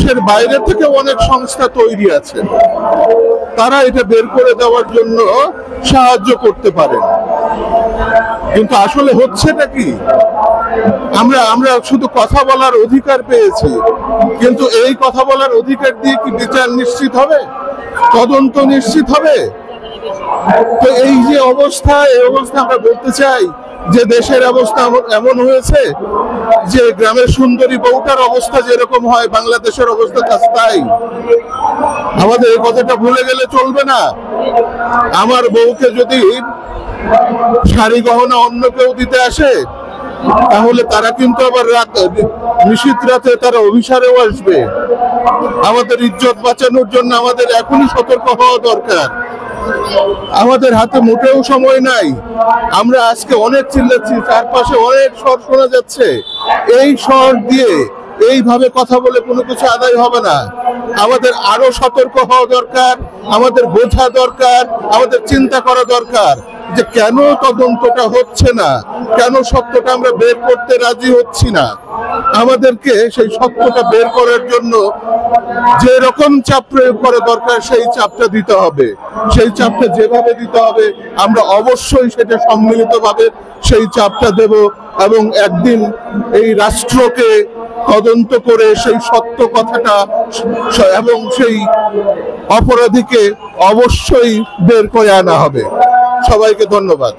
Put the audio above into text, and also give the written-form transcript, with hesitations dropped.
দেশের বাইরে থেকে অনেক সংস্থা তৈরি আছে, তারা এটা বের করে দেওয়ার জন্য সাহায্য করতে পারেন। কিন্তু আসলে হচ্ছেটা কি, আমরা শুধু কথা বলার অধিকার পেয়েছি, কিন্তু এই কথা বলার অধিকার দিয়ে কি বিচার নিশ্চিত হবে, তদন্ত নিশ্চিত হবে? তো এই যে অবস্থা, এই অবস্থা আমরা বলতে চাই যে দেশের অবস্থা এমন হয়েছে যে গ্রামের সুন্দরী বউটার অবস্থা যেরকম হয় বাংলাদেশের অবস্থা তাই। আমাদের এই কথাটা ভুলে গেলে চলবে না। আমার বউকে যদি শাড়ি গহনা অন্য কেউ দিতে আসে, তাহলে তারা কিন্তু আবার নিশীথ রাতে তারা অভিসারেও আসবে। আমাদের ইজ্জত বাঁচানোর জন্য আমাদের এখনই সতর্ক হওয়া দরকার। আমাদের হাতে মোটেও সময় নাই। আমরা আজকে অনেক চিল্লাচ্ছি, চারপাশে অনেক স্বর শোনা যাচ্ছে। এই স্বর দিয়ে এইভাবে কথা বলে কোনো কিছু আদায় হবে না। আমাদের আরো সতর্ক হওয়া দরকার, আমাদের বোঝা দরকার, আমাদের চিন্তা করা দরকার যে কেন তদন্তটা হচ্ছে না, কেন সত্যটা আমরা বের করতে রাজি হচ্ছি না। আমাদেরকে সেই সত্যটা বের করার জন্য যে রকম চাপ প্রয়োগ করা দরকার সেই চাপটা দিতে হবে। সেই চাপটা যেভাবে দিতে হবে আমরা অবশ্যই সেটা সম্মিলিতভাবে সেই চাপটা দেব, এবং একদিন এই রাষ্ট্রকে তদন্ত করে সেই সত্য কথাটা এবং সেই অপরাধীকে অবশ্যই বের করে আনা হবে। সবাইকে ধন্যবাদ।